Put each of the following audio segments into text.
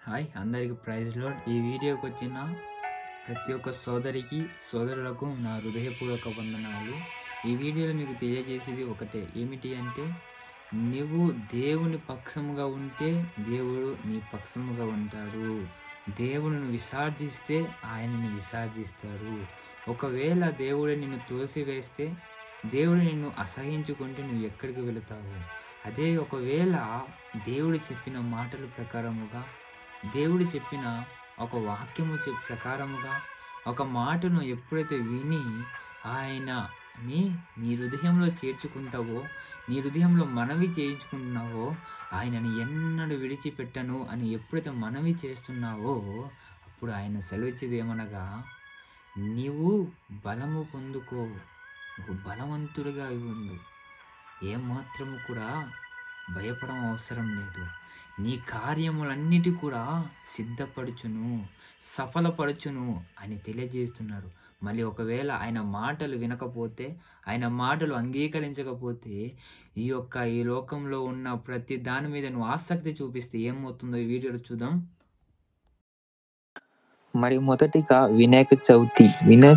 Hi అందరికి praise lord. ఈ వీడియోకి వచ్చిన ప్రతి ఒక్క సోదరికి సోదరులకు నా హృదయపూర్వక వందనాలు. ఈ వీడియోలో మీకు తెలియజేసేది ఒకటే, ఏమిటి అంటే నువ్వు దేవుని పక్షముగా ఉంటే దేవుడు నీ పక్షముగా ఉంటాడు. దేవుడిని విసర్జిస్తే ఆయనని విసర్జిస్తాడు. ఒకవేళ దేవుడు నిన్ను తోసివేస్తే, దేవుడు నిన్ను అసహించుకుంటే నువ్వు ఎక్కడికి వెళతావు? అదే ఒకవేళ దేవుడు చెప్పిన మాటల ప్రకారముగా, దేవుడు చెప్పిన ఒక వాక్యము ప్రకారముగా ఒక మాటను ఎప్పుడైతే విని ఆయనని నీ హృదయంలో చేర్చుకుంటావో, నీ హృదయంలో మనవి చేయించుకుంటున్నావో, ఆయనని ఎన్నడూ విడిచిపెట్టను అని ఎప్పుడైతే మనవి చేస్తున్నావో, అప్పుడు ఆయన సెలవిచ్చేది ఏమనగా, నీవు బలము పొందుకో, నువ్వు బలవంతుడిగా ఉండు, ఏమాత్రము కూడా భయపడం అవసరం లేదు. నీ కార్యములన్నిటి కూడా సిద్ధపరచును, సఫలపరచును అని తెలియజేస్తున్నాడు. మళ్ళీ ఒకవేళ ఆయన మాటలు వినకపోతే, ఆయన మాటలు అంగీకరించకపోతే, ఈ లోకంలో ఉన్న ప్రతి దాని మీద నువ్వు ఆసక్తి చూపిస్తే ఏమవుతుందో ఈ వీడియోలో చూద్దాం. మరి మొదటిగా వినాయక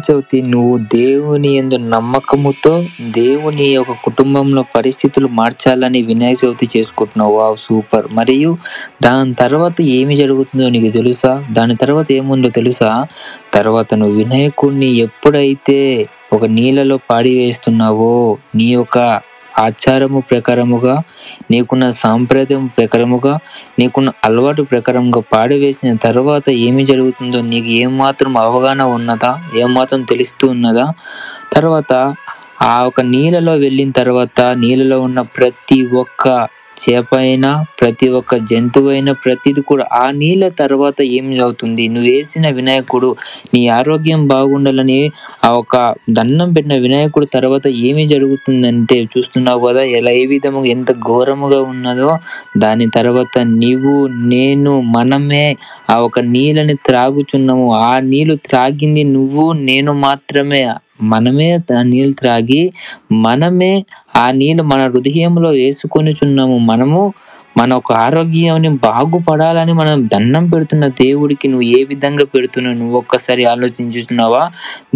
చవితి నువ్వు దేవుని యందు నమ్మకముతో దేవుని యొక్క కుటుంబంలో పరిస్థితులు మార్చాలని వినాయక చవితి చేసుకుంటున్నావు. Wow, super. మరియు దాని తర్వాత ఏమి జరుగుతుందో నీకు తెలుసా? దాని తర్వాత ఏముందో తెలుసా? తర్వాత నువ్వు వినాయకుడిని ఎప్పుడైతే ఒక నీళ్ళలో పాడివేస్తున్నావో, నీ యొక్క ఆచారము ప్రకారముగా, నీకున్న సాంప్రదాయం ప్రకారముగా, నీకున్న అలవాటు ప్రకారంగా పాడివేసిన తర్వాత ఏమి జరుగుతుందో నీకు ఏమాత్రం అవగాహన ఉన్నదా? ఏమాత్రం తెలుస్తూ ఉన్నదా? తర్వాత ఆ ఒక నీళ్ళలో వెళ్ళిన తర్వాత నీళ్ళలో ఉన్న ప్రతి ఒక్క చేప అయినా, ప్రతి ఒక్క జంతువు అయినా, ప్రతిది కూడా ఆ నీళ్ళ తర్వాత ఏం అవుతుంది? నువ్వు వేసిన వినాయకుడు నీ ఆరోగ్యం బాగుండాలని ఆ ఒక దండం పెట్టిన వినాయకుడు తర్వాత ఏమి జరుగుతుందంటే చూస్తున్నావు కదా, ఏ విధముగా ఎంత ఘోరముగా ఉన్నదో. దాని తర్వాత నీవు, నేను, మనమే ఆ ఒక నీళ్ళని త్రాగుచున్నాము. ఆ నీళ్ళు త్రాగింది నువ్వు నేను మాత్రమే. మనమే ఆ నీళ్ళు త్రాగి, మనమే ఆ నీళ్ళు మన హృదయంలో వేసుకొనిచున్నాము. మనము మన ఒక ఆరోగ్యాన్ని బాగుపడాలని మనం దండం పెడుతున్న దేవుడికి నువ్వు ఏ విధంగా పెడుతున్నావు? నువ్వు ఒక్కసారి ఆలోచించుతున్నావా?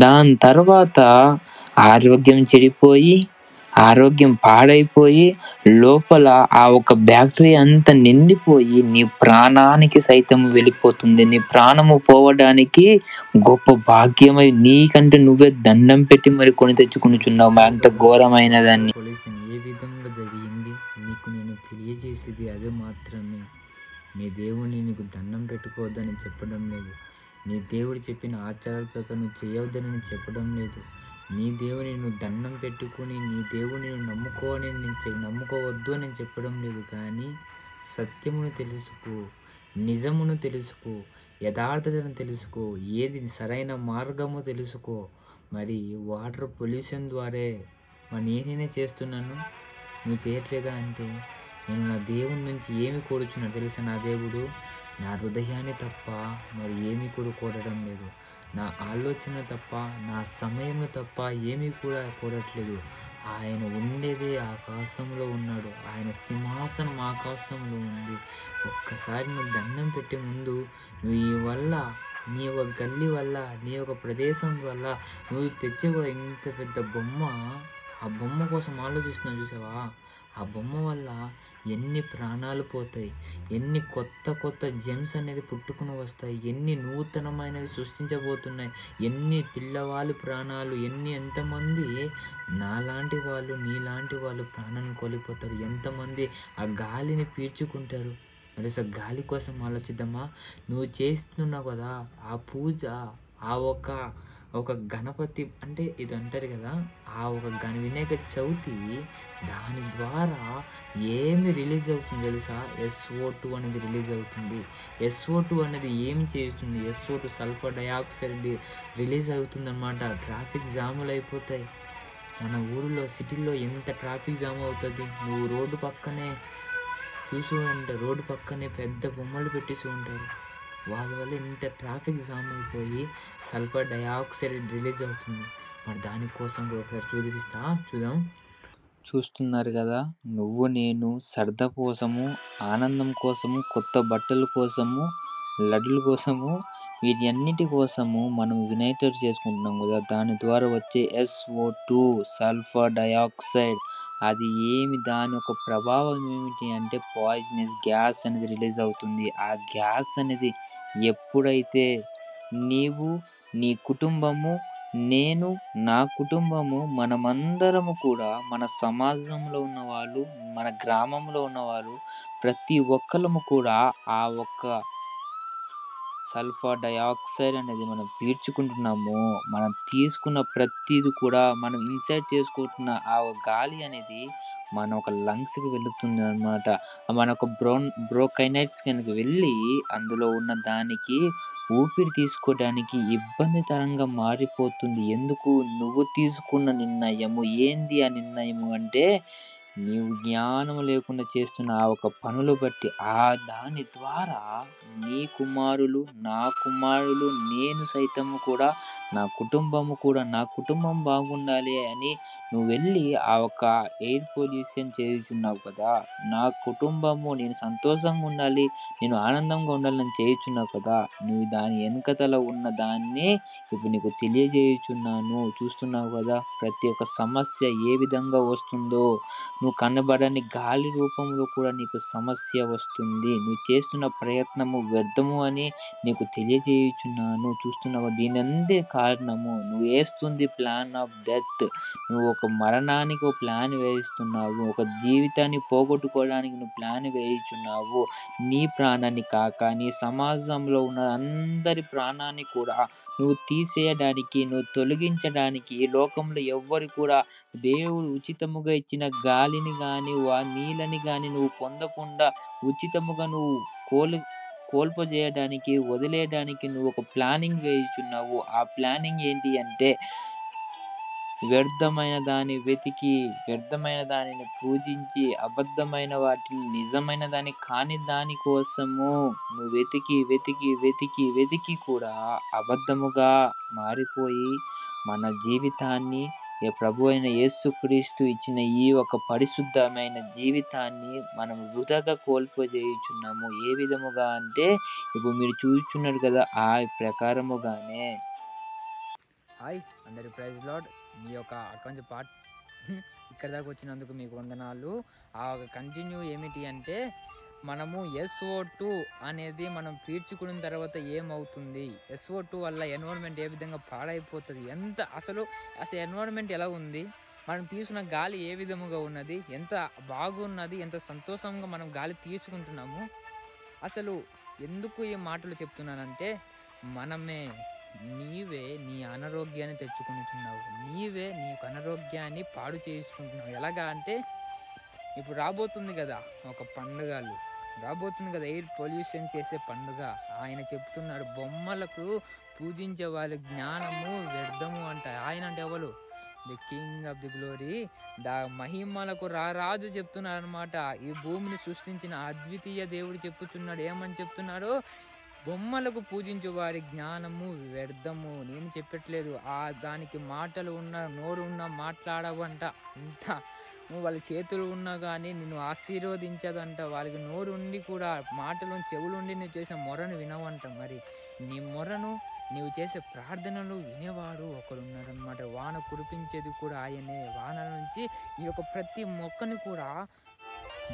దాని తర్వాత ఆరోగ్యం చెడిపోయి, ఆరోగ్యం పాడైపోయి, లోపల ఆ ఒక బ్యాక్టీరియా అంతా నిండిపోయి నీ ప్రాణానికి సైతం వెళ్ళిపోతుంది. నీ ప్రాణము పోవడానికి గొప్ప భాగ్యమై నీకంటే నువ్వే దండం పెట్టి మరి కొని తెచ్చుకునిచున్నావు అంత ఘోరమైన దాన్ని. పొల్యూషన్ ఏ విధంగా జరిగింది నీకు నేను తెలియజేసేది అదే మాత్రమే. నీ దేవుని నీకు దండం పెట్టుకోవద్దని చెప్పడం లేదు. నీ దేవుడు చెప్పిన ఆచారాల ప్రకారం నువ్వు చేయవద్దని చెప్పడం లేదు. నీ దేవుని నువ్వు దండం పెట్టుకుని నీ దేవుని నమ్ముకోవని నమ్ముకోవద్దు అని చెప్పడం లేదు. కానీ సత్యమును తెలుసుకో, నిజమును తెలుసుకో, యథార్థతను తెలుసుకో, ఏది సరైన మార్గము తెలుసుకో. మరి వాటర్ పొల్యూషన్ ద్వారా మరి నేనే చేస్తున్నాను, నువ్వు చేయట్లేదా అంటే, నేను నా దేవుని నుంచి ఏమి కోరుచున్నా తెలుసా? నా దేవుడు నా హృదయాన్ని తప్ప మరి ఏమీ కూడా కోరడం లేదు. నా ఆలోచన తప్ప, నా సమయం తప్ప ఏమీ కూడా కోరట్లేదు. ఆయన ఉండేదే ఆకాశంలో ఉన్నాడు. ఆయన సింహాసనం ఆకాశంలో ఉంది. ఒక్కసారి నువ్వు దండం పెట్టే ముందు నీ వల్ల, నీ ఒక గల్లీ వల్ల, నీ ఒక ప్రదేశం వల్ల నువ్వు తెచ్చే ఇంత పెద్ద బొమ్మ, ఆ బొమ్మ కోసం ఆలోచిస్తున్నావు చూసావా? ఆ బొమ్మ వల్ల ఎన్ని ప్రాణాలు పోతాయి, ఎన్ని కొత్త జెమ్స్ అనేది పుట్టుకుని వస్తాయి, ఎన్ని నూతనమైనవి సృష్టించబోతున్నాయి, ఎన్ని పిల్లవాళ్ళు ప్రాణాలు, ఎంతమంది నాలాంటి వాళ్ళు, నీలాంటి వాళ్ళు ప్రాణాన్ని కోల్పోతారు, ఎంతమంది ఆ గాలిని పీల్చుకుంటారు. మరి గాలి కోసం ఆలోచిద్దామా? నువ్వు చేస్తున్నావు కదా ఆ పూజ, ఆ ఒక గణపతి అంటే ఇది అంటారు కదా, ఆ ఒక వినాయక చవితి, దాని ద్వారా ఏమి రిలీజ్ అవుతుంది తెలుసా? SO2 అనేది రిలీజ్ అవుతుంది. SO2 అనేది ఏం చేస్తుంది? SO2 సల్ఫర్ డయాక్సైడ్ రిలీజ్ అవుతుంది అన్నమాట. ట్రాఫిక్ జాములు అయిపోతాయి. మన ఊరిలో, సిటీల్లో ఎంత ట్రాఫిక్ జామ్ అవుతుంది. నువ్వు రోడ్డు పక్కనే చూసి ఉంటారు, రోడ్డు పక్కనే పెద్ద బొమ్మలు పెట్టేసి ఉంటారు. వాళ్ళ వల్ల ఇంత ట్రాఫిక్ జామ్ అయిపోయి సల్ఫర్ డయాక్సైడ్ రిలీజ్ అవుతుంది. మరి దానికోసం ఒకసారి చూద్దాం. చూస్తున్నారు కదా, నువ్వు నేను సరదా కోసము, ఆనందం కోసము, కొత్త బట్టల కోసము లడ్డుల కోసము, వీటి అన్నిటి కోసము మనం వినాయక చవితి చేసుకుంటున్నాం కదా. దాని ద్వారా వచ్చే SO2 సల్ఫర్ డయాక్సైడ్ అది దాని యొక్క ప్రభావం ఏమిటి అంటే పాయిజనస్ గ్యాస్ అనేది రిలీజ్ అవుతుంది. ఆ గ్యాస్ అనేది ఎప్పుడైతే నీవు, నీ కుటుంబము, నేను, నా కుటుంబము, మనమందరము కూడా మన సమాజంలో ఉన్నవాళ్ళు, మన గ్రామంలో ఉన్నవాళ్ళు ప్రతి ఒక్కళ్ళము కూడా ఆ ఒక్క సల్ఫర్ డయాక్సైడ్ అనేది మనం పీల్చుకుంటున్నాము. మనం తీసుకున్న ప్రతీది కూడా మనం ఇన్సైడ్ చేసుకుంటున్న ఆ గాలి అనేది మన ఒక లంగ్స్‌కి వెళుతుందనమాట. మన ఒక బ్రోకైనైట్స్ కనుక వెళ్ళి అందులో ఉన్న దానికి ఊపిరి తీసుకోవడానికి ఇబ్బందికరంగా మారిపోతుంది. ఎందుకు? నువ్వు తీసుకున్న నిర్ణయము ఏంది? ఆ నిర్ణయము అంటే నీవు జ్ఞానం లేకుండా చేస్తున్న ఆ ఒక పనులు బట్టి దాని ద్వారా నీ కుమారులు, నా కుమారులు, నేను సైతము కూడా, నా కుటుంబం బాగుండాలి అని నువ్వు వెళ్ళి ఆ ఒక ఎయిర్ పొల్యూషన్ చేయుచున్నావు కదా. నా కుటుంబము నేను సంతోషంగా ఉండాలి, నేను ఆనందంగా ఉండాలని చేయుచున్నావు కదా. నువ్వు దాని వెనకతల ఉన్న దాన్ని ఇప్పుడు నీకు తెలియజేయుచున్నాను. చూస్తున్నావు కదా ప్రతి ఒక్క సమస్య ఏ విధంగా వస్తుందో. నువ్వు కనబడని గాలి రూపంలో కూడా నీకు సమస్య వస్తుంది. నువ్వు చేస్తున్న ప్రయత్నము వ్యర్థము అని నీకు తెలియజేయుచున్నాను. చూస్తున్నావా? దీనందే కారణము నువ్వు వేస్తుంది ప్లాన్ ఆఫ్ డెత్. నువ్వు ఒక మరణానికి ఒక ప్లాన్ వేస్తున్నావు. ఒక జీవితాన్ని పోగొట్టుకోవడానికి నువ్వు ప్లాన్ వేయుచున్నావు. నీ ప్రాణాన్ని కాక నీ సమాజంలో ఉన్న అందరి ప్రాణాన్ని కూడా నువ్వు తీసేయడానికి, నువ్వు తొలగించడానికి ఈ లోకంలో ఎవ్వరు కూడా దేవుడు ఉచితముగా ఇచ్చిన గాలిని గాని, నీళ్ళని గాని నువ్వు పొందకుండా ఉచితముగా నువ్వు కోల్పోజేయడానికి, వదిలేయడానికి నువ్వు ఒక ప్లానింగ్ వేయుచున్నావు. ఆ ప్లానింగ్ ఏంటి అంటే వ్యర్థమైన దాన్ని వెతికి, వ్యర్థమైన దానిని పూజించి, అబద్ధమైన వాటిని నిజమైన దాన్ని కాని దాని కోసము నువ్వు వెతికి కూడా అబద్ధముగా మారిపోయి మన జీవితాన్ని ప్రభు అయిన యేసుక్రీస్తు ఇచ్చిన ఈ ఒక పరిశుద్ధమైన జీవితాన్ని మనం వృధాగా కోల్పోజేయుచున్నాము. ఏ విధముగా అంటే ఇప్పుడు మీరు చూస్తున్నారు కదా ఆ ప్రకారముగానే. హాయ్ అందరి ప్రైజ్ లార్డ్. మీ యొక్క అకౌంట్ పార్ట్ ఇక్కడ దాకా వచ్చినందుకు మీకు వందనాలు. ఆ ఒక కంటిన్యూ ఏమిటి అంటే మనము SO2 అనేది మనం పీల్చుకున్న తర్వాత ఏమవుతుంది, SO2 వల్ల ఎన్విరాన్మెంట్ ఏ విధంగా పాడైపోతుంది, అసలు ఎన్విరాన్మెంట్ ఎలా ఉంది, మనం తీసుకున్న గాలి ఏ విధముగా ఉన్నది, ఎంత బాగున్నది, ఎంత సంతోషంగా మనం గాలి తీసుకుంటున్నాము. అసలు ఎందుకు ఈ మాటలు చెప్తున్నానంటే నీవే నీ అనారోగ్యాన్ని తెచ్చుకుంటున్నావు, నీవే నీ యొక్క అనారోగ్యాన్ని పాడు చేసుకుంటున్నావు. ఎలాగా అంటే ఇప్పుడు రాబోతుంది కదా ఒక పండుగలు రాబోతుంది కదా, ఎయిర్ పొల్యూషన్ చేసే పండుగ. ఆయన చెప్తున్నాడు బొమ్మలకు పూజించే వాళ్ళ జ్ఞానము వ్యర్థము అంట. ఆయన అంటే ఎవరు? The king of the glory, మహిమలకు రారాజు చెప్తున్నాడు అనమాట. ఈ భూమిని సృష్టించిన అద్వితీయ దేవుడు చెప్తున్నాడు. ఏమని చెప్తున్నాడు? బొమ్మలకు పూజించే వారి జ్ఞానము వ్యర్థము. నేను చెప్పట్లేదు, దానికి మాటలు ఉన్న నోరు ఉన్న మాట్లాడవంట అంట. వాళ్ళ చేతులు ఉన్నా కానీ నిన్ను ఆశీర్వదించదంట. వాళ్ళకి నోరు ఉండి కూడా మాటలు చెవులుండి నువ్వు చేసిన మొరను వినవంట. మరి నీ మొరను నీవు చేసే ప్రార్థనలు వినేవాడు ఒకడు ఉన్నాడనమాట. వాన కురిపించేది కూడా ఆయనే. వాన నుంచి ఈ యొక్క ప్రతి మొక్కని కూడా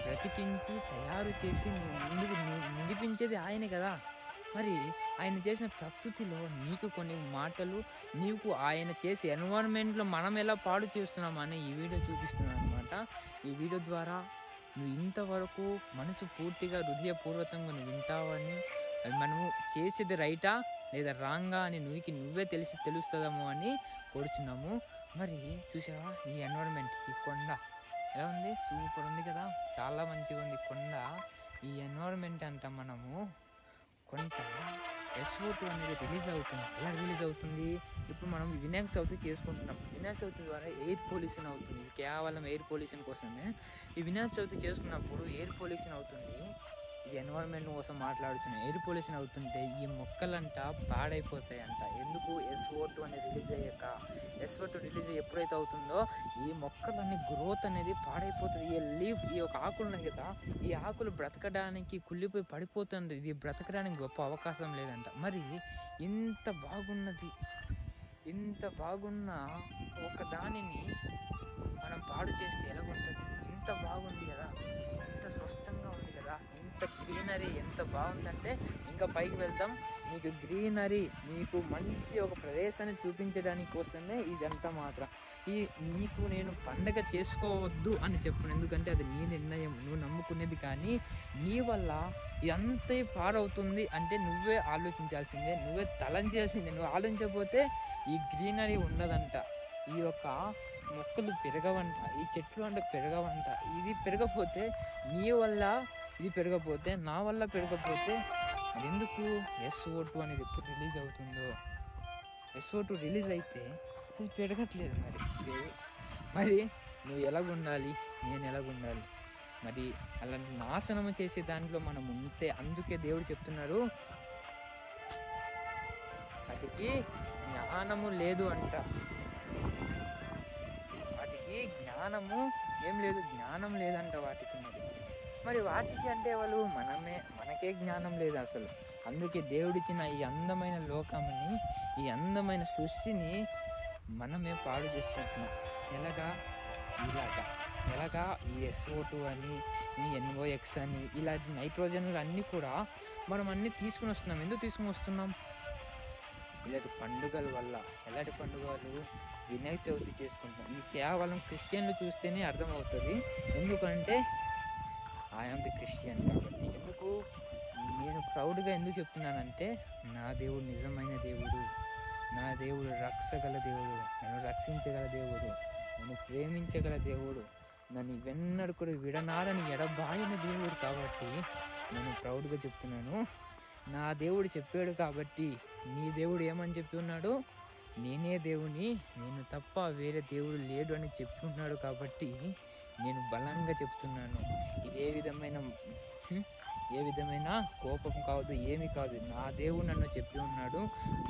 బ్రతికించి తయారు చేసి ముందుకు నిలిపించేది ఆయనే కదా. మరి ఆయన చేసిన ప్రకృతిలో నీకు కొన్ని మాటలు, నీకు ఆయన చేసే ఎన్విరాన్మెంట్లో మనం ఎలా పాడు చేస్తున్నామని ఈ వీడియో చూపిస్తున్నాను అనమాట. ఈ వీడియో ద్వారా నువ్వు ఇంతవరకు మనసు పూర్తిగా హృదయపూర్వకంగా నువ్వు వింటావని, అది మనము చేసేది రైటా లేదా రాంగా అని నువ్వే తెలుస్తుందేమో అని కోరుచున్నాము. మరి చూసావా ఈ ఎన్విరాన్మెంట్, ఈ కొండ ఎలా ఉంది? సూపర్ ఉంది కదా, చాలా మంచిగా ఉంది కొండ. ఈ ఎన్విరాన్మెంట్ అంట మనము కొంత SO2 అనేది రిలీజ్ అవుతుంది. ఎలా రిలీజ్ అవుతుంది? ఇప్పుడు మనం వినాయక చవితి చేసుకుంటున్నాం. వినాయక చవితి ద్వారా ఎయిర్ పొల్యూషన్ అవుతుంది. కేవలం ఎయిర్ పొల్యూషన్ కోసమే ఈ వినాయక చవితి చేసుకున్నప్పుడు ఎయిర్ పొల్యూషన్ అవుతుంది. ఇది ఎన్వైరన్మెంట్ కోసం మాట్లాడుతున్నాను. ఎయిర్ పొల్యూషన్ అవుతుంటే ఈ మొక్కలంట పాడైపోతాయంట. ఎందుకు? SO2 అనేది రిలీజ్ అయ్యాక, SO2 రిలీజ్ ఎప్పుడైతే అవుతుందో ఈ మొక్కలన్నీ గ్రోత్ అనేది పాడైపోతుంది. ఈ లీఫ్, ఈ యొక్క ఆకులు ఉన్నాయి కదా, ఈ ఆకులు బ్రతకడానికి కుళ్ళిపోయి పడిపోతుంది. ఇది బ్రతకడానికి గొప్ప అవకాశం లేదంట. మరి ఇంత బాగున్న ఒక దానిని మనం పాడు చేస్తే ఎలాగుంటుంది? ఇంత బాగుంది కదా, ఇంత స్పష్టంగా ఉంది కదా, ఇంత గ్రీనరీ ఎంత బాగుందంటే ఇంకా పైకి వెళ్తాం. మీకు గ్రీనరీ, మీకు మంచి ఒక ప్రదేశాన్ని చూపించడానికి కోసమే ఇదంతా మాత్రం. నీకు నేను పండగ చేసుకోవద్దు అని చెప్పను, ఎందుకంటే అది నీ నిర్ణయం, నువ్వు నమ్ముకునేది. కానీ నీ వల్ల ఇదంతా పాడవుతుంది అంటే నువ్వే ఆలోచించాల్సిందే, నువ్వే తలంచాల్సిందే. నువ్వు ఆలోచించకపోతే ఈ గ్రీనరీ ఉండదంట, ఈ యొక్క మొక్కలు పెరగవంట, ఈ చెట్లు అంటే పెరగవంట. ఇది పెరగపోతే నీ వల్ల, ఇది పెరగపోతే నా వల్ల పెరగపోతే అది ఎందుకు? SO2 అనేది ఎప్పుడు రిలీజ్ అవుతుందో, SO2 రిలీజ్ అయితే అది పెరగట్లేదు. మరి నువ్వు ఎలాగుండాలి, నేను ఎలాగుండాలి? మరి అలాంటి నాశనం చేసే దాంట్లో మనం ఉంటే, అందుకే దేవుడు చెప్తున్నారు వాటికి జ్ఞానము లేదు అంట. వాటికి జ్ఞానము ఏం లేదు, జ్ఞానం లేదంట వాటికి. మరి వాటికి అంటే వాళ్ళు మనకే జ్ఞానం లేదు అసలు. అందుకే దేవుడిచ్చిన ఈ అందమైన లోకముని, ఈ అందమైన సృష్టిని మనమే పాడు చేసుకుంటున్నాం. ఎలాగా ఈ SO2 అని, ఈ NOx అని, ఇలాంటి నైట్రోజన్లు అన్నీ కూడా మనం అన్నీ తీసుకుని వస్తున్నాం. ఎందుకు తీసుకుని వస్తున్నాం? ఇలాంటి పండుగల వల్ల. ఎలాంటి పండుగలు? వినాయక చవితి చేసుకుంటాం. ఇది కేవలం క్రిస్టియన్లు చూస్తేనే అర్థమవుతుంది. ఎందుకంటే ఐఎమ్ ది క్రిస్టియన్ కాబట్టి. ఎందుకు నేను ప్రౌడ్గా ఎందుకు చెప్తున్నానంటే, నా దేవుడు నిజమైన దేవుడు, నా దేవుడు రక్షగల దేవుడు, నన్ను రక్షించగల దేవుడు, నన్ను ప్రేమించగల దేవుడు, నన్ను వెన్నడు కూడా విడనాడని ఎడబాయిన దేవుడు కాబట్టి నేను ప్రౌడ్గా చెప్తున్నాను. నా దేవుడు చెప్పాడు కాబట్టి. నీ దేవుడు ఏమని చెప్పి ఉన్నాడు? నేనే దేవుని, నేను తప్ప వేరే దేవుడు లేడు అని చెప్పి ఉన్నాడు కాబట్టి నేను బలంగా చెప్తున్నాను. ఇది ఏ విధమైన కోపం కాదు, ఏమి కాదు. నా దేవుడు నన్ను చెప్పి ఉన్నాడు,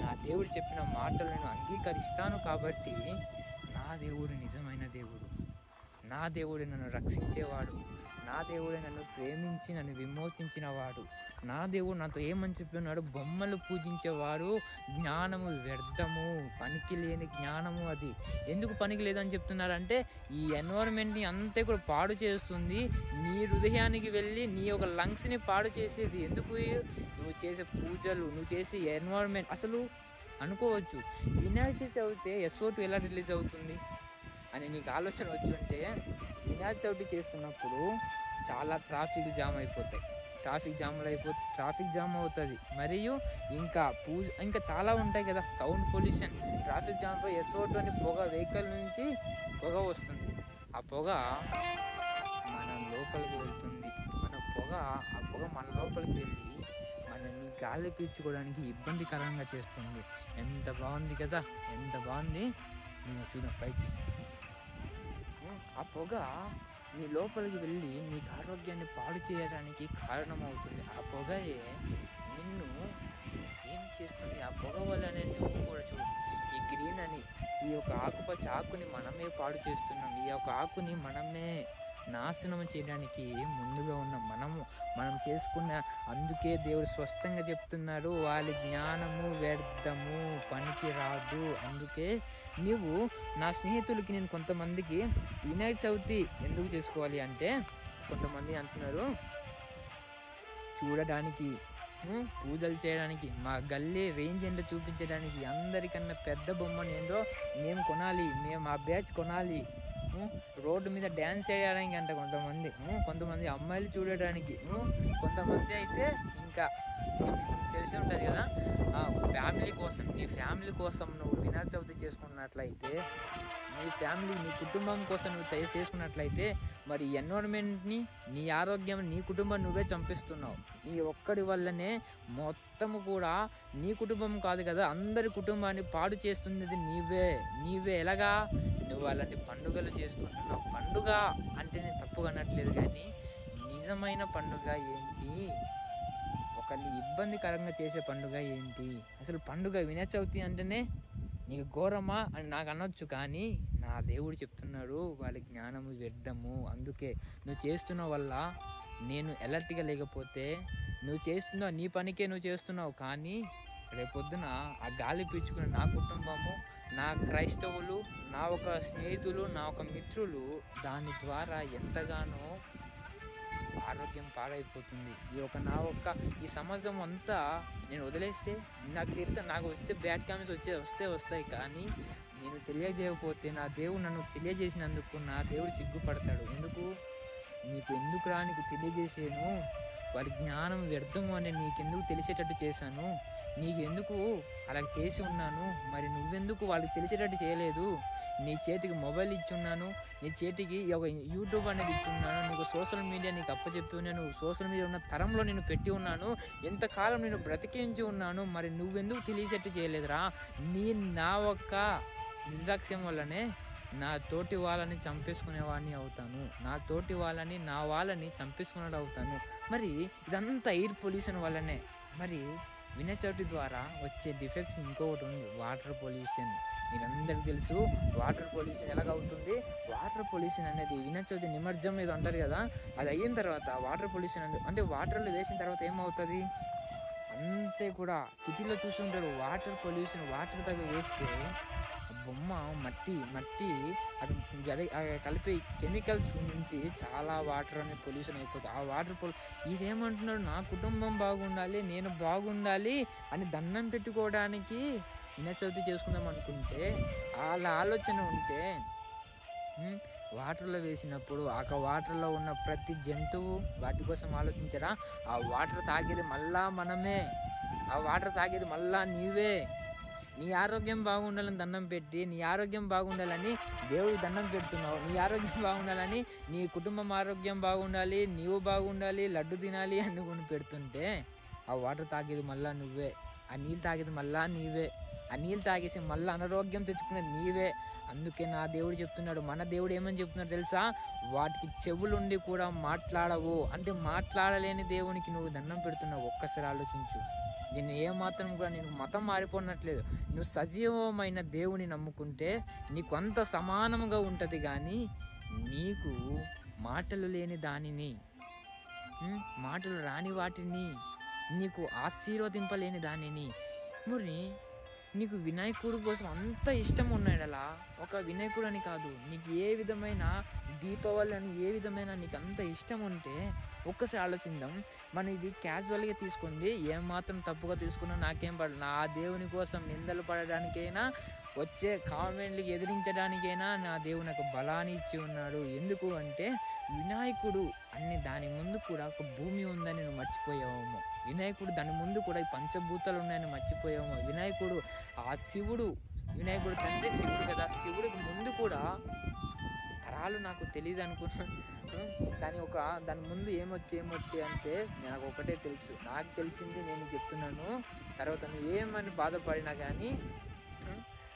నా దేవుడు చెప్పిన మాటలు నేను అంగీకరిస్తాను కాబట్టి నా దేవుడు నిజమైన దేవుడు, నా దేవుడు నన్ను రక్షించేవాడు, నా దేవుడే నన్ను ప్రేమించి నన్ను విమోచించిన వాడు. నా దేవుడు నాతో ఏమని చెప్పి ఉన్నాడు? బొమ్మలు పూజించేవారు జ్ఞానము వ్యర్థము, పనికి లేని జ్ఞానము. అది ఎందుకు పనికి లేదని చెప్తున్నారంటే, ఈ ఎన్వైరన్మెంట్ని అంతా కూడా పాడు చేస్తుంది. నీ హృదయానికి వెళ్ళి నీ యొక్క లంగ్స్ని పాడు చేసేది. ఎందుకు? నువ్వు చేసే పూజలు, నువ్వు చేసే ఎన్వైరన్మెంట్. అసలు అనుకోవచ్చు, వినాయక చవితి SO2 ఎలా రిలీజ్ అవుతుంది అని నీకు ఆలోచన వచ్చుంటే, వినాయక చవితి చేస్తున్నప్పుడు చాలా ట్రాఫిక్ జామ్ అయిపోతాయి. ట్రాఫిక్ జామ్ అవుతుంది. మరియు ఇంకా చాలా ఉంటాయి కదా, సౌండ్ పొల్యూషన్. ట్రాఫిక్ జామ్ పై SO2 అని పొగ, వెహికల్ నుంచి పొగ వస్తుంది. ఆ పొగ మన లోపలికి వెళ్తుంది. ఆ పొగ మన లోపలికి వెళ్ళి మనల్ని గాలి పీల్చుకోవడానికి ఇబ్బందికరంగా చేస్తుంది. ఎంత బాగుంది కదా, ఎంత బాగుంది. నేను చూద్దాం పైకి. ఆ పొగ నీ లోపలికి వెళ్ళి నీకు ఆరోగ్యాన్ని పాడు చేయడానికి కారణమవుతుంది. ఆ పొగయే నిన్ను ఏం చేస్తుంది? ఆ పొగ వల్లనే నువ్వు కూడా చూడు, ఈ గ్రీన్ అని, ఈ యొక్క ఆకుపచ్చ ఆకుని మనమే పాడు చేస్తున్నాం. ఈ యొక్క ఆకుని మనమే నాశనం చేయడానికి ముందుగా ఉన్నాం. మనం చేసుకున్న. అందుకే దేవుడు స్పష్టంగా చెప్తున్నారు, వాళ్ళ జ్ఞానము వ్యర్థము, పనికి రాదు. అందుకే నువ్వు నా స్నేహితులకి, నేను కొంతమందికి వినాయక చవితి ఎందుకు చేసుకోవాలి అంటే, కొంతమంది అంటున్నారు చూడడానికి, పూజలు చేయడానికి, మా గల్లీ రేంజ్ ఏంటో చూపించడానికి, అందరికన్నా పెద్ద బొమ్మను ఏంటో మేము కొనాలి, మేము ఆ బ్యాచ్ కొనాలి, రోడ్డు మీద డ్యాన్స్ చేయడానికి అంట కొంతమంది అమ్మాయిలు చూడడానికి, కొంతమంది అయితే ఇంకా తెలిసి ఉంటుంది కదా, ఫ్యామిలీ కోసం. నీ ఫ్యామిలీ కోసం నువ్వు వినాయక చవితి చేసుకున్నట్లయితే, నీ కుటుంబం కోసం నువ్వు చేసుకున్నట్లయితే, మరి ఎన్విరాన్మెంట్ని, నీ ఆరోగ్యం, నీ కుటుంబం నువ్వే చంపిస్తున్నావు. నీ ఒక్కడి వల్లనే మొత్తము కూడా, నీ కుటుంబం కాదు కదా, అందరి కుటుంబాన్ని పాడు చేస్తున్నది నీవే. ఎలాగా? నువ్వు అలాంటి పండుగలు చేసుకుంటున్నావు. పండుగ అంటే నేను తప్పుగా అనట్లేదు, కానీ నిజమైన పండుగ ఏంటి, ఒకరిని ఇబ్బందికరంగా చేసే పండుగ ఏంటి? అసలు పండుగ వినాయక చవితి అంటేనే నీకు ఘోరమా అని నాకు అనొచ్చు, కానీ నా దేవుడు చెప్తున్నాడు వాళ్ళ జ్ఞానము వ్యర్థము. అందుకే నువ్వు చేస్తున్న వల్ల నేను ఎలర్ట్గా లేకపోతే నువ్వు చేస్తున్నావు, నీ పనికే నువ్వు చేస్తున్నావు, కానీ రేపొద్దున ఆ గాలి పీల్చుకున్న నా కుటుంబము, నా క్రైస్తవులు, నా ఒక స్నేహితులు, నా ఒక మిత్రులు దాని ద్వారా ఎంతగానో ఆరోగ్యం పాడైపోతుంది. ఈ సమాజం అంతా నేను వదిలేస్తే నాకు వస్తే బ్యాడ్ కామెంట్స్ వస్తాయి, కానీ నేను తెలియజేయకపోతే నా దేవుడు నన్ను తెలియజేసినందుకు నా దేవుడు సిగ్గుపడతాడు. నీకు తెలియజేసాను, వారి జ్ఞానం వ్యర్థము అని నీకెందుకు తెలిసేటట్టు చేశాను, నీకెందుకు అలా చేసి ఉన్నాను, మరి నువ్వెందుకు వాళ్ళకి తెలిసేటట్టు చేయలేదు? నీ చేతికి మొబైల్ ఇచ్చున్నాను, నీ చేతికి ఒక యూట్యూబ్ అనేది ఇచ్చున్నాను, నీకు సోషల్ మీడియా నీకు అప్పచెప్పి ఉన్నాను, సోషల్ మీడియా ఉన్న తరంలో నేను పెట్టి ఉన్నాను, ఎంతకాలం నేను బ్రతికించి ఉన్నాను, మరి నువ్వెందుకు తెలిసేటట్టు చేయలేదురా? నా ఒక్క నిర్లక్ష్యం వల్లనే నా తోటి వాళ్ళని చంపేసుకునేవాడిని అవుతాను, నా వాళ్ళని చంపేసుకునేది అవుతాను. మరి ఇదంతా ఎయిర్ పొల్యూషన్ వల్లనే. మరి వినాయక చవితి ద్వారా వచ్చే డిఫెక్ట్స్ ఇంకొకటి ఉంది, వాటర్ పొల్యూషన్. మీరందరికీ తెలుసు వాటర్ పొల్యూషన్ ఎలాగవుతుంది. వాటర్ పొల్యూషన్ అనేది వినాయక చవితి నిమజ్జనం ఏదో అంటారు కదా, అది అయిన తర్వాత వాటర్ పొల్యూషన్ అంటే వాటర్లో వేసిన తర్వాత ఏమవుతుంది అంతే కూడా సిటీలో చూస్తుంటారు. వాటర్ పొల్యూషన్, వాటర్ దగ్గర వేస్తే బొమ్మ మట్టి అది కలిపే కెమికల్స్ నుంచి చాలా వాటర్ అనేది పొల్యూషన్ అయిపోతుంది. ఆ వాటర్ ఇదేమంటున్నాడు, నా కుటుంబం బాగుండాలి, నేను బాగుండాలి అని దండం పెట్టుకోవడానికి వినాయక చవితి చేసుకుందాం అనుకుంటే, వాళ్ళ ఆలోచన ఉంటే వాటర్లో వేసినప్పుడు ఆ వాటర్లో ఉన్న ప్రతి జంతువు వాటి కోసం ఆలోచించరా? ఆ వాటర్ తాగేది మళ్ళా మనమే, ఆ వాటర్ తాగేది మళ్ళా నీవే. నీ ఆరోగ్యం బాగుండాలని దండం పెట్టి, నీ ఆరోగ్యం బాగుండాలని దేవుడికి దండం పెడుతున్నావు, నీ ఆరోగ్యం బాగుండాలని, నీ కుటుంబం ఆరోగ్యం బాగుండాలి, నీవు బాగుండాలి, లడ్డు తినాలి అని కొని పెడుతుంటే ఆ వాటర్ తాగేది మళ్ళా నువ్వే, ఆ నీళ్ళు తాగేది మళ్ళా నీవే, ఆ నీళ్ళు తాగేసి మళ్ళీ అనారోగ్యం తెచ్చుకునేది నీవే. అందుకే నా దేవుడు చెప్తున్నాడు, మన దేవుడు ఏమని చెప్తున్నాడు తెలుసా? వాటికి చెవులుండి కూడా మాట్లాడవు అంటే మాట్లాడలేని దేవునికి నువ్వు దండం పెడుతున్నావు. ఒక్కసారి ఆలోచించు. నేను ఏమాత్రం కూడా నేను మతం మారిపోనట్లేదు. నువ్వు సజీవమైన దేవుని నమ్ముకుంటే నీకు అంత సమానంగా ఉంటుంది, కానీ నీకు మాటలు లేని దానిని, మాటలు రాని వాటిని, నీకు ఆశీర్వదింపలేని దానిని, మరి నీకు వినాయకుడి కోసం అంత ఇష్టం ఉన్నాడలా. ఒక వినాయకుడు అని కాదు, నీకు ఏ విధమైన దీపావళి అని ఏ విధమైన నీకు అంత ఇష్టం ఉంటే ఒక్కసారి ఆలోచిద్దాం. మనం ఇది క్యాజువల్గా తీసుకోండి, ఏమాత్రం తప్పుగా తీసుకున్నా నాకేం పడదు. నా దేవుని కోసం నిందలు పడడానికైనా, వచ్చే కామెంట్లకి ఎదిరించడానికైనా నా దేవుడు నాకు బలాన్ని ఇచ్చి ఉన్నాడు. ఎందుకు అంటే వినాయకుడు అన్ని దాని ముందు కూడా ఒక భూమి ఉందని నువ్వు మర్చిపోయావేమో, వినాయకుడు దాని ముందు కూడా ఈ పంచభూతాలు ఉన్నాయని మర్చిపోయావేమో, వినాయకుడు ఆ శివుడు, వినాయకుడు తండ్రి శివుడు కదా, శివుడికి ముందు కూడా తరాలు నాకు తెలియదు అనుకున్నాను. దాని ముందు ఏమొచ్చి అంటే నాకు ఒకటే తెలుసు, నాకు తెలిసింది నేను చెప్తున్నాను. తర్వాత నువ్వు ఏమని బాధపడినా కానీ,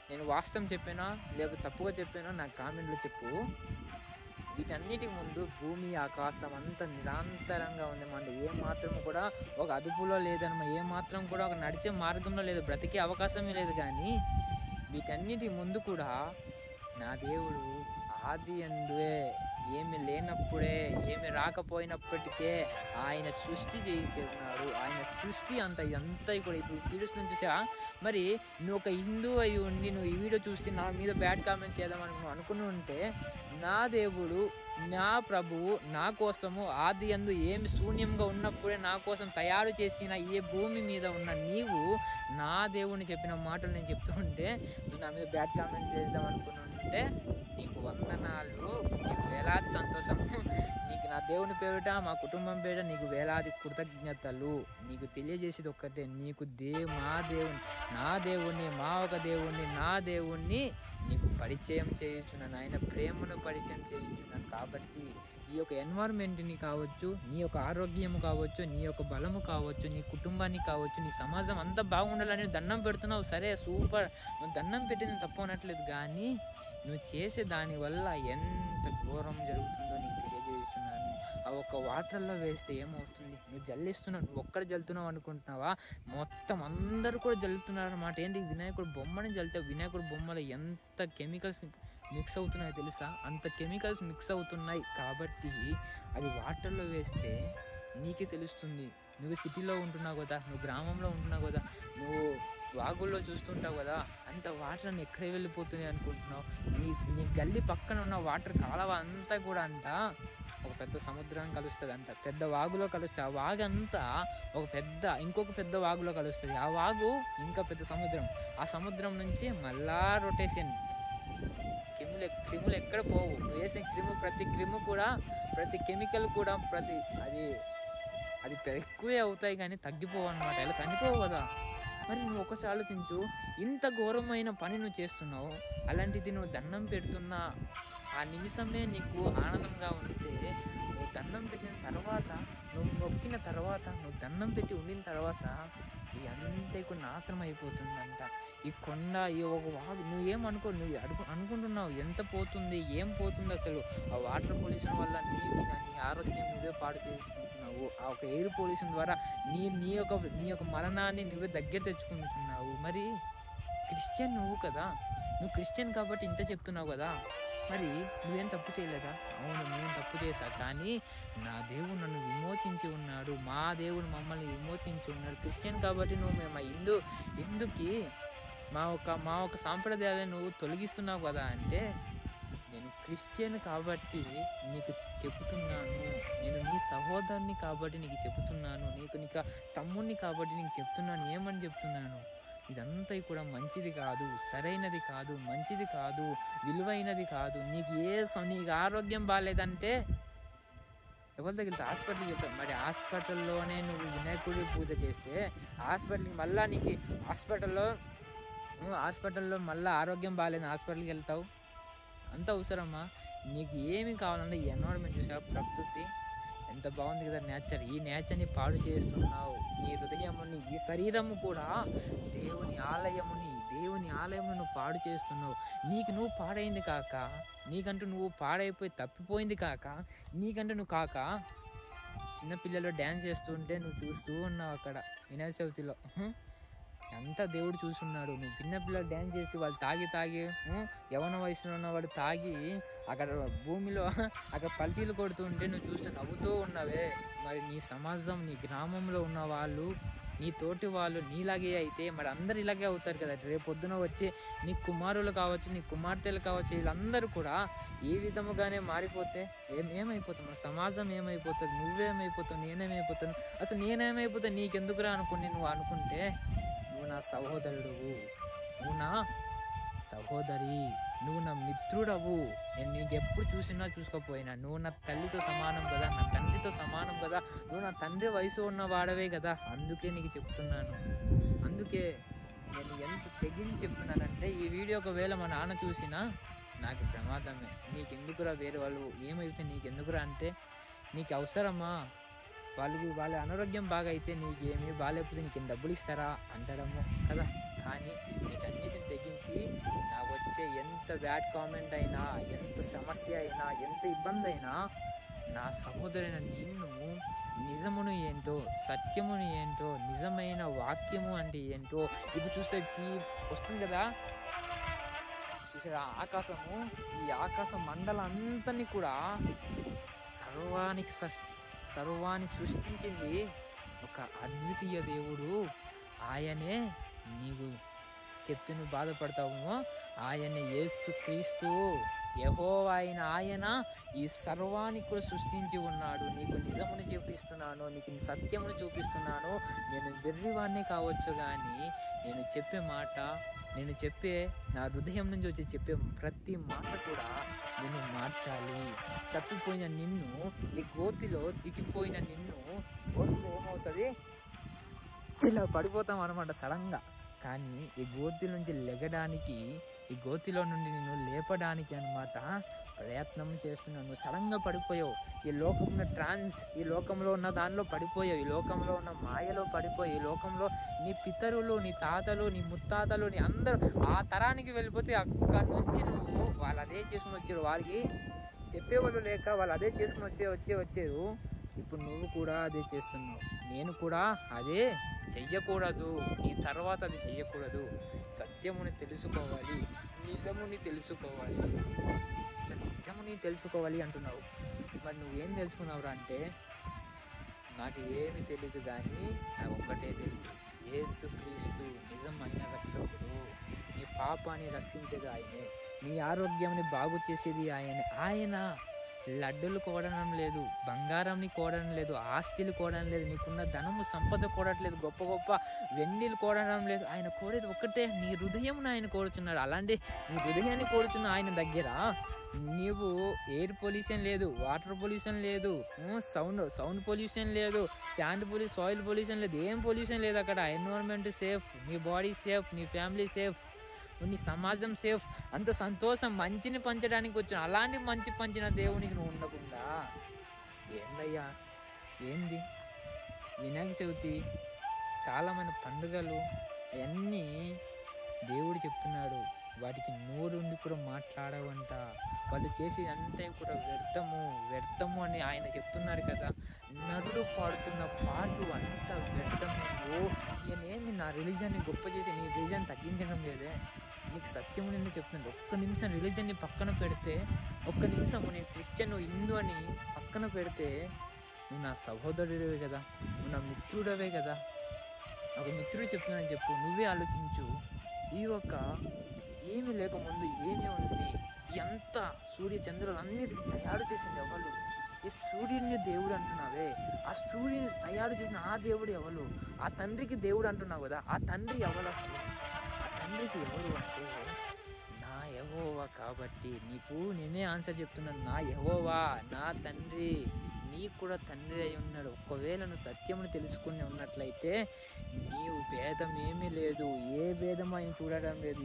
నేను వాస్తవం చెప్పానా లేకపోతే తప్పుగా చెప్పానో నాకు కామెంట్లో చెప్పు. వీటన్నిటి ముందు భూమి ఆకాశం అంతా నిరంతరంగా ఉంది. మన ఏమాత్రం కూడా ఒక అదుపులో లేదన్నమా, ఏమాత్రం కూడా ఒక నడిచే మార్గంలో లేదు, బ్రతికే అవకాశమే లేదు. కానీ వీటన్నిటి ముందు కూడా నా దేవుడు ఆది అందువే, ఏమి లేనప్పుడే, ఏమి రాకపోయినప్పటికే ఆయన సృష్టి చేసి ఉన్నాడు. ఆయన సృష్టి ఇదంతా కూడా ఇప్పుడు తెలుస్తుంది చూసా. మరి నువ్వు ఒక హిందూ అయి ఉండి నువ్వు ఈ వీడియో చూసి నా మీద బ్యాడ్ కామెంట్స్ చేద్దామని అనుకుని ఉంటే, నా దేవుడు, నా ప్రభువు నా కోసము ఆది యందు ఏమి శూన్యంగా ఉన్నప్పుడే నా కోసం తయారు చేసిన ఈ భూమి మీద ఉన్న నీవు నా దేవుని చెప్పిన మాటలు నేను చెప్తూ ఉంటే నువ్వు నా మీద బ్యాడ్ కామెంట్స్ చేద్దాం అనుకుని ఉంటే నీకు వందనాలు, నీకు వేలాది సంతోషం. నీకు నా దేవుని పేరిట, మా కుటుంబం పేరిట నీకు వేలాది కృతజ్ఞతలు. నీకు తెలియజేసేది ఒక్కటే, నీకు నా దేవుణ్ణి, మా ఒక దేవుణ్ణి, నా దేవుణ్ణి నీకు పరిచయం చేయించున్నాను, ఆయన ప్రేమను పరిచయం చేయించున్నాను. కాబట్టి ఈ యొక్క ఎన్వైర్న్మెంట్ని కావచ్చు, నీ యొక్క ఆరోగ్యం కావచ్చు, నీ యొక్క బలము కావచ్చు, నీ కుటుంబాన్ని కావచ్చు, నీ సమాజం అంతా బాగుండాలని దండం పెడుతున్నావు. సరే, సూపర్, నువ్వు దండం పెట్టిన తప్పు అనట్లేదు, కానీ నువ్వు చేసే దానివల్ల ఎంత ఘోరం జరుగుతుందో నీకు తెలియజేస్తున్నాను. ఆ ఒక వాటర్లో వేస్తే ఏమవుతుంది? నువ్వు జల్లిస్తున్నావు, నువ్వు ఒక్కడ జల్లుతున్నావు అనుకుంటున్నావా? మొత్తం అందరూ కూడా జల్లుతున్నారు అన్నమాట. ఏంటి, వినాయకుడు బొమ్మని జల్లితే వినాయకుడు బొమ్మలో ఎంత కెమికల్స్ మిక్స్ అవుతున్నాయో తెలుసా? అంత కెమికల్స్ మిక్స్ అవుతున్నాయి కాబట్టి అది వాటర్లో వేస్తే నీకే తెలుస్తుంది. నువ్వు సిటీలో ఉంటున్నావు కదా, నువ్వు గ్రామంలో ఉంటున్నావు కదా, నువ్వు వాగుల్లో చూస్తుంటావు కదా, అంత వాటర్ అని ఎక్కడ వెళ్ళిపోతుంది అనుకుంటున్నావు? నీ గల్లీ పక్కన ఉన్న వాటర్ కాలువ అంతా కూడా ఒక పెద్ద సముద్రం కలుస్తుంది అంట, పెద్ద వాగులో కలుస్తుంది. ఆ వాగు అంతా ఇంకొక పెద్ద వాగులో కలుస్తుంది. ఆ వాగు ఇంకా పెద్ద సముద్రం. ఆ సముద్రం నుంచి మళ్ళా రొటేషన్. క్రిములు ఎక్కడ పోవు. నువ్వు వేసే ప్రతి క్రిము కూడా, ప్రతి కెమికల్ కూడా, అది ఎక్కువే అవుతాయి కానీ తగ్గిపోవు అన్నమాట. ఇలా చనిపోవు కదా. మరి నువ్వు ఒకసారి ఆలోచించు, ఇంత ఘోరమైన పని నువ్వు చేస్తున్నావు, అలాంటిది నువ్వు దండం పెడుతున్నా ఆ నిమిషమే నీకు ఆనందంగా ఉంటే, నువ్వు దండం పెట్టిన తర్వాత, నువ్వు మొక్కిన తర్వాత, నువ్వు దండం పెట్టి ఉండిన తర్వాత ఈ అంతే కూడా నాశనం అయిపోతుందంట. ఈ కొండ, ఈ ఒక వాగు, నువ్వేమనుకో, నువ్వు అనుకుంటున్నావు ఎంత పోతుంది, ఏం పోతుంది అసలు? ఆ వాటర్ పొల్యూషన్ వల్ల నీ ఆరోగ్యం నువ్వే పాడు చేసుకుంటున్నావు. ఆ ఒక ఎయిర్ పొల్యూషన్ ద్వారా నీ యొక్క మరణాన్ని నువ్వే దగ్గర తెచ్చుకుంటున్నావు. మరి క్రిస్టియన్ నువ్వు కదా, నువ్వు క్రిస్టియన్ కాబట్టి ఇంత చెప్తున్నావు కదా, మరి నువ్వేం తప్పు చేయలేదా? అవును, నేను తప్పు చేశా, కానీ నా దేవుడు నన్ను విమోచించి ఉన్నాడు, మా దేవుడు మమ్మల్ని విమోచించి ఉన్నాడు. క్రిస్టియన్ కాబట్టి నువ్వు మేము ఎందుకు మా ఒక సాంప్రదాయాలను నువ్వు తొలగిస్తున్నావు కదా అంటే, నేను క్రిస్టియన్ కాబట్టి నీకు చెబుతున్నాను, నేను నీ సహోదరుని కాబట్టి నీకు చెబుతున్నాను, నీకు తమ్ముడిని కాబట్టి నీకు చెప్తున్నాను. ఏమని చెప్తున్నాను? ఇదంతా కూడా మంచిది కాదు, సరైనది కాదు, మంచిది కాదు, విలువైనది కాదు. నీకు ఆరోగ్యం బాగాలేదంటే ఎవరి దగ్గర వెళ్తావు? హాస్పిటల్కి వెళ్తావు. మరి హాస్పిటల్లోనే నువ్వు వినాయకుడి పూజ చేస్తే హాస్పిటల్కి మళ్ళీ హాస్పిటల్లో మళ్ళీ ఆరోగ్యం బాగాలేదు, హాస్పిటల్కి వెళ్తావు. అంత అవసరమా? నీకు ఏమి కావాలంటే ఈ ఎన్విరాన్మెంట్ చూసావు, ప్రకృతి ఎంత బాగుంది కదా, నేచర్. ఈ నేచర్ని పాడు చేస్తున్నావు. నీ హృదయముని, ఈ శరీరము కూడా దేవుని ఆలయముని నువ్వు పాడు చేస్తున్నావు. నువ్వు పాడైంది కాక, నీకంటూ నువ్వు పాడైపోయి తప్పిపోయింది కాక, నువ్వు కాక చిన్నపిల్లలు డ్యాన్స్ చేస్తుంటే నువ్వు చూస్తూ ఉన్నావు అక్కడ వినాయక చవితిలో. అంతా దేవుడు చూస్తున్నాడు. నువ్వు చిన్నపిల్లలు డ్యాన్స్ చేస్తే వాళ్ళు తాగి యవన వయసులో ఉన్నవాడు తాగి అక్కడ భూమిలో అక్కడ పల్టీలు కొడుతుంటే నువ్వు చూస్తే నవ్వుతూ ఉన్నావే. మరి నీ సమాజం, నీ గ్రామంలో ఉన్న వాళ్ళు, నీ తోటి వాళ్ళు నీలాగే అయితే మరి అందరు ఇలాగే అవుతారు కదా. రేపొద్దున వచ్చి నీ కుమారులు కావచ్చు, నీ కుమార్తెలు కావచ్చు, వీళ్ళందరూ కూడా ఈ విధముగానే మారిపోతే ఏమైపోతావు? మన సమాజం ఏమైపోతుంది? నువ్వేమైపోతావు? నేనేమైపోతాను? అసలు నేనేమైపోతా నీకెందుకురా నువ్వు అనుకుంటే, నువ్వు నా సహోదరుడువు, నువ్వు నా సహోదరి, నువ్వు నా మిత్రుడవు. నేను నీకు ఎప్పుడు చూసుకోపోయినా నువ్వు నా తల్లితో సమానం కదా, నా తండ్రితో సమానం కదా, నువ్వు నా తండ్రి వయసు ఉన్న వాడవే కదా. అందుకే నీకు చెప్తున్నాను. అందుకే నేను ఎంత తెగించి చెప్తున్నానంటే, ఈ వీడియో ఒకవేళ మా నాన్న చూసినా నాకు ప్రమాదమే. నీకెందుకురా వేరే వాళ్ళు ఏమైతే నీకెందుకురా అంటే, నీకు అవసరమా? వాళ్ళ అనారోగ్యం బాగా అయితే నీకేమీ బాగాలేకపోతే నీకు డబ్బులు ఇస్తారా అంటడము కదా. కానీ నీకన్నిటిని తెగించి నాకు వచ్చే ఎంత బ్యాడ్ కామెంట్ అయినా, ఎంత సమస్య అయినా, ఎంత ఇబ్బంది అయినా, నా సహోదరైన నిన్ను నిజమును ఏంటో, సత్యమును ఏంటో, నిజమైన వాక్యము అంటే ఏంటో ఇప్పుడు చూస్తే వస్తుంది కదా. చూసారా ఆకాశము, ఈ ఆకాశ మండలంతని కూడా సర్వాన్ని సృష్టించింది ఒక అద్వితీయ దేవుడు. ఆయనే నీవు చెప్తే నువ్వు బాధపడతావేమో, ఆయనే యేసుక్రీస్తు, యెహోవా అయిన ఆయన ఈ సర్వాన్ని కూడా సృష్టించి ఉన్నాడు. నీకు నిజమును చూపిస్తున్నాను, నీకు సత్యమును చూపిస్తున్నాను. నేను వెర్రివాడిని కావచ్చు, కానీ నేను చెప్పే మాట, నేను చెప్పే నా హృదయం నుంచి వచ్చి చెప్పే ప్రతి మాట కూడా నేను మార్చాలి. తప్పిపోయిన నిన్ను, ఈ గోతిలో దిగిపోయిన నిన్ను, గోతిలో ఏమవుతుంది, ఇలా పడిపోతాం అనమాట సడన్గా. కానీ ఈ గోతి నుంచి లెగడానికి, ఈ గోతిలో నుండి నేను లేపడానికి అనమాట ప్రయత్నం చేస్తున్నాను. సడన్గా పడిపోయావు, ఈ లోకంలో ఉన్న దానిలో పడిపోయావు, ఈ లోకంలో ఉన్న మాయలో పడిపోయావు, ఈ లోకంలో నీ పితరులు, నీ తాతలు, నీ ముత్తాతలు, నీ అందరూ ఆ తరానికి వెళ్ళిపోతే అక్కడి నుంచి నువ్వు వాళ్ళు అదే చేసుకుని వచ్చారు. వారికి చెప్పేవాళ్ళు లేక వాళ్ళు అదే చేసుకుని వచ్చారు. ఇప్పుడు నువ్వు కూడా అదే చేస్తున్నావు. నేను కూడా అదే చెయ్యకూడదు, నీ తర్వాత అది చెయ్యకూడదు. సత్యముని తెలుసుకోవాలి, నిజముని తెలుసుకోవాలి. అసలు నిజముని తెలుసుకోవాలి అంటున్నావు. మరి నువ్వేం తెలుసుకున్నావురా అంటే, నాకు ఏమి తెలియదు కానీ నాకు ఒక్కటే తెలుసు, యేసుక్రీస్తు నిజమైన రక్షకుడు. నీ పాపాన్ని రక్షించేది ఆయనే, నీ ఆరోగ్యాన్ని బాగు చేసేది ఆయనే. ఆయన లడ్డులు కోడడం లేదు, బంగారంని కోడడం లేదు, ఆస్తులు కోడడం లేదు, నీకున్న ధనము సంపద కోడట్లేదు, గొప్ప గొప్ప వెన్నీలు కోడడం లేదు. ఆయన కోరేది ఒక్కటే, నీ హృదయం ఆయన కోరుచున్నాడు. అలాంటి నీ హృదయాన్ని కోరుచున్న ఆయన దగ్గర నీవు ఎయిర్ పొల్యూషన్ లేదు, వాటర్ పొల్యూషన్ లేదు, సౌండ్ పొల్యూషన్ లేదు, శాండ్ పొల్యూషన్, సాయిల్ పొల్యూషన్ లేదు, ఏం పొల్యూషన్ లేదు అక్కడ. ఎన్విరాన్మెంట్ సేఫ్, నీ బాడీ సేఫ్, నీ ఫ్యామిలీ సేఫ్, నీ సమాజం సేఫ్. అంత సంతోషం, మంచిని పంచడానికి వచ్చాను. అలాంటి మంచి పంచిన దేవునికి నువ్వు ఉండకుండా ఏందయ్యా ఏంది? వినాయక చవితి, చాలామంది పండుగలు అవన్నీ దేవుడు చెప్తున్నాడు, వాటికి నోరుండి కూడా మాట్లాడవంట. వాళ్ళు చేసేది అంతా కూడా వ్యర్థము అని ఆయన చెప్తున్నారు కదా. నరుడు పాడుతున్న పాటు అంతా వ్యర్థము. నేనేమి నా రిలీజన్ని గొప్ప చేసి నీ రిలీజన్ తగ్గించడం లేదే. నీకు సత్యము నేను చెప్తున్నాను. ఒక్క నిమిషం రిలీజన్ని పక్కన పెడితే, ఒక్క నిమిషం నేను క్రిస్టియన్ హిందూ అని పక్కన పెడితే, నువ్వు నా సహోదరుడివే కదా, నువ్వు నా మిత్రుడవే కదా. ఒక మిత్రుడు చెప్తున్నానని చెప్పు. నువ్వే ఆలోచించు, ఈ యొక్క ఏమి లేకముందు ఏమి ఉంది, ఎంత సూర్య చంద్రులు అన్నిటికీ తయారు చేసింది ఎవరు? ఈ సూర్యుడిని దేవుడు అంటున్నావే, ఆ సూర్యుని తయారు చేసిన ఆ దేవుడు ఎవరు? ఆ తండ్రికి దేవుడు అంటున్నావు కదా, ఆ తండ్రి ఎవరు అసలు? ఆ తండ్రికి ఎవరు అంటే నా యెహోవా. కాబట్టి నీకు నేనే ఆన్సర్ చెప్తున్నాను, నా యెహోవా, నా తండ్రి. నీకు కూడా తండ్రి అయి ఉన్నాడు. ఒకవేళ నువ్వు సత్యమును తెలుసుకుని ఉన్నట్లయితే నీవు భేదం ఏమీ లేదు, ఏ భేదం ఆయన చూడడం లేదు.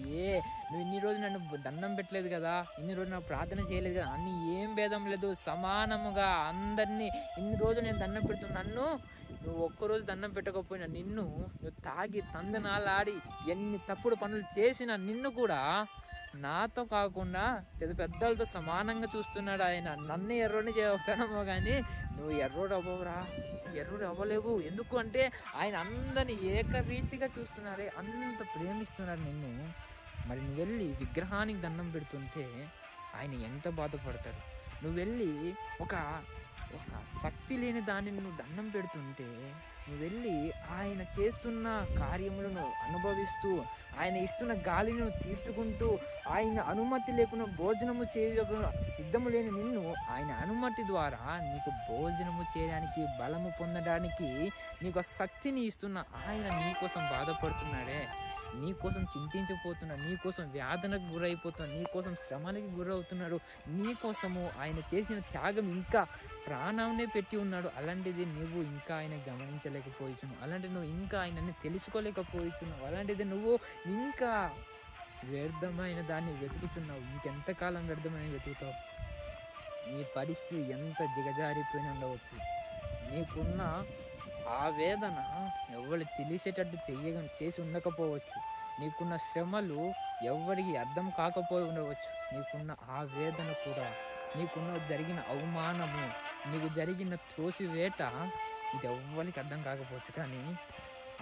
నువ్వు ఇన్ని రోజులు నన్ను దండం పెట్టలేదు కదా, ఇన్ని రోజులు నాకు ప్రార్థన చేయలేదు కదా, అన్ని ఏం భేదం లేదు, సమానముగా అందరినీ. ఇన్ని రోజులు నేను దండం పెడుతున్నా, నన్ను నువ్వు ఒక్కరోజు దండం పెట్టకపోయినా, నువ్వు తాగి తందనాలాడి ఎన్ని తప్పుడు పనులు చేసినా నిన్ను కూడా నాతో కాకుండా పెద్దలతో సమానంగా చూస్తున్నాడు ఆయన. నన్ను ఎర్రోని చేస్తానేమో కానీ నువ్వు ఎర్రోడు అవ్వవురా, ఎర్రోడు అవ్వలేవు. ఎందుకు అంటే ఆయన అందరిని ఏకరీతిగా చూస్తున్నాడే, అంత ప్రేమిస్తున్నాడు నిన్ను. మరి నువ్వు వెళ్ళి విగ్రహానికి దండం పెడుతుంటే ఆయన ఎంత బాధపడతాడు. నువ్వు వెళ్ళి ఒక శక్తి లేని దాన్ని నువ్వు దండం పెడుతుంటే, నువ్వు వెళ్ళి ఆయన చేస్తున్న కార్యములను అనుభవిస్తూ, ఆయన ఇస్తున్న గాలిని తీర్చుకుంటూ, ఆయన అనుమతి లేకుండా భోజనము చేయకుండా సిద్ధము లేని నిన్ను ఆయన అనుమతి ద్వారా నీకు భోజనము చేయడానికి, బలము పొందడానికి, నీకు శక్తిని ఇస్తున్న ఆయన నీకోసం బాధపడుతున్నాడే, నీకోసం చింతించిపోతున్నాడు, నీకోసం వ్యాధనకు గురైపోతున్నాడు, నీకోసం శ్రమనికి గురవుతున్నాడు. నీకోసము ఆయన చేసిన త్యాగం ఇంకా ప్రాణాన్నే పెట్టి ఉన్నాడు. అలాంటిది నువ్వు ఇంకా ఆయన గమనించలేకపోయిచున్నావు, అలాంటిది నువ్వు ఇంకా ఆయనని తెలుసుకోలేకపోయిచున్నావు, అలాంటిది నువ్వు ఇంకా వ్యర్థమైన దాన్ని వెతుకుతున్నావు. ఇంకెంతకాలం వ్యర్థమైన వెతుకుతావు? నీ పరిస్థితి ఎంత దిగజారిపోయిన ఉండవచ్చు. నీకున్న ఆ వేదన ఎవరు తెలిసేటట్టు చేసి ఉండకపోవచ్చు. నీకున్న శ్రమలు ఎవరికి అర్థం కాకపోయి ఉండవచ్చు. నీకున్న ఆ వేదన కూడా, నీకున్న జరిగిన అవమానము, నీకు జరిగిన త్రోసివేట, ఇది ఎవ్వరికి అర్థం కాకపోవచ్చు. కానీ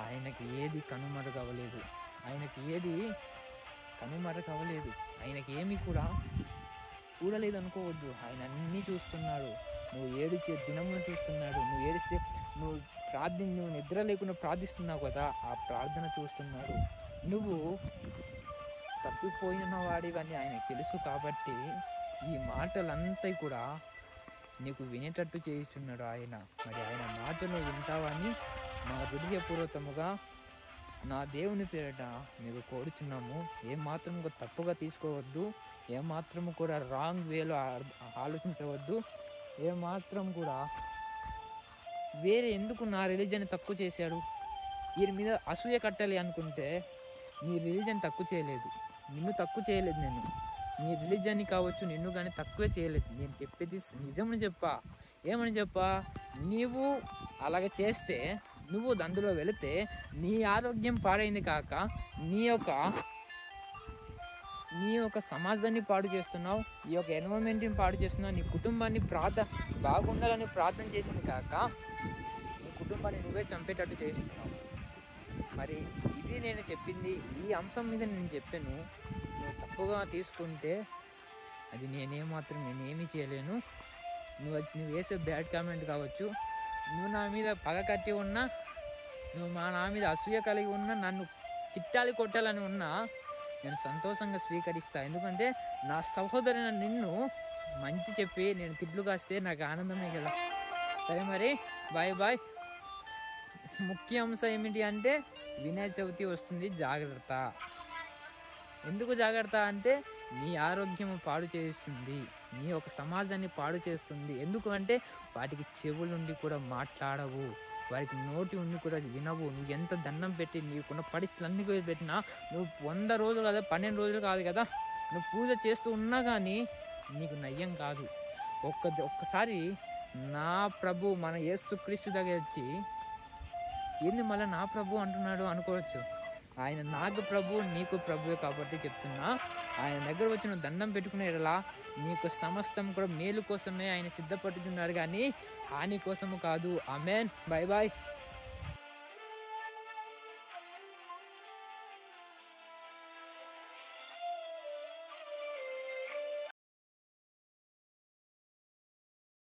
ఆయనకి ఏది కనుమరుగవ్వలేదు, ఆయనకి ఏది కనుమరుగవ్వలేదు, ఆయనకి ఏమి కూడా చూడలేదు అనుకోవద్దు. ఆయన అన్నీ చూస్తున్నాడు. నువ్వు ఏడిచే దినమును చూస్తున్నాడు. నువ్వు ఏడిస్తే నువ్వు నిద్ర లేకుండా ప్రార్థిస్తున్నావు కదా, ఆ ప్రార్థన చూస్తున్నాడు. నువ్వు తప్పిపోయిన వాడివని ఆయనకు తెలుసు. కాబట్టి ఈ మాటలంతా కూడా నీకు వినేటట్టు చేయిస్తున్నాడు ఆయన. మరి ఆయన మాటలు వింటావని నా హృదయపూర్వకముగా నా దేవుని పేరిట మీకు కోరుచున్నాము. ఏమాత్రం తప్పుగా తీసుకోవద్దు, ఏమాత్రము కూడా రాంగ్ వేలో ఆలోచించవద్దు, ఏమాత్రం కూడా వేరే ఎందుకు నా రిలీజన్ తక్కువ చేశాడు, వీరి మీద అసూయ కట్టాలి అనుకుంటే నీ రిలీజన్ తక్కువ చేయలేదు, నిన్ను తక్కువ చేయలేదు. నేను నీ రిలీజన్ని కావచ్చు నిన్ను కానీ తక్కువే చేయలేదు. నేను చెప్పేది నిజమని చెప్పా. ఏమని చెప్పా? నీవు అలాగ చేస్తే, నువ్వు అందులో వెళితే నీ ఆరోగ్యం పాడైంది కాక నీ యొక్క నీ యొక్క సమాజాన్ని పాడు చేస్తున్నావు, ఈ యొక్క ఎన్విరాన్మెంట్ని పాడు చేస్తున్నావు, నీ కుటుంబాన్ని బాగుండాలని ప్రార్థన చేసింది కాక నీ కుటుంబాన్ని నువ్వే చంపేటట్టు చేస్తున్నావు. మరి ఇది నేను చెప్పింది, ఈ అంశం మీద నేను చెప్పాను. నువ్వు తప్పుగా తీసుకుంటే అది నేనేమీ చేయలేను. నువ్వు వేసే బ్యాడ్ కామెంట్ కావచ్చు, నువ్వు నా మీద పగ కట్టి ఉన్నా, నువ్వు నా మీద అసూయ కలిగి ఉన్నా, నన్ను తిట్టాలి కొట్టాలని ఉన్నా నేను సంతోషంగా స్వీకరిస్తాను. ఎందుకంటే నా సహోదరుని నిన్ను మంచి చెప్పి నేను తిట్లు కాస్తే నాకు ఆనందమే కదా. సరే మరి, బాయ్ బాయ్. ముఖ్య అంశం ఏమిటి అంటే వినాయక చవితి వస్తుంది, జాగ్రత్త. ఎందుకు జాగ్రత్త అంటే నీ ఆరోగ్యం పాడు చేస్తుంది, నీ ఒక సమాజాన్ని పాడు చేస్తుంది. ఎందుకు అంటే వాటికి చెవులుండి కూడా మాట్లాడవు, వారికి నోటి ఉండి కూడా వినవు. నువ్వు ఎంత దండం పెట్టి నీకున్న పరిస్థితులన్నీ కూడా పెట్టినా, నువ్వు 100 రోజులు కదా 12 రోజులు కాదు కదా నువ్వు పూజ చేస్తూ ఉన్నా కానీ నీకు నయ్యం కాదు. ఒక్కసారి నా ప్రభు మన యేసుక్రీస్తు దగ్గర వచ్చి ఏంది మళ్ళీ నా ప్రభు అంటున్నాడు అనుకోవచ్చు. ఆయన నాకు ప్రభు, నీకు ప్రభువే కాబట్టి చెప్తున్నా. ఆయన దగ్గర వచ్చి నువ్వు దండం పెట్టుకునేలా నీకు సమస్తం కూడా మేలు కోసమే ఆయన సిద్ధపడుతున్నారు కానీ హాని కోసము కాదు. ఆమేన్. Bye bye.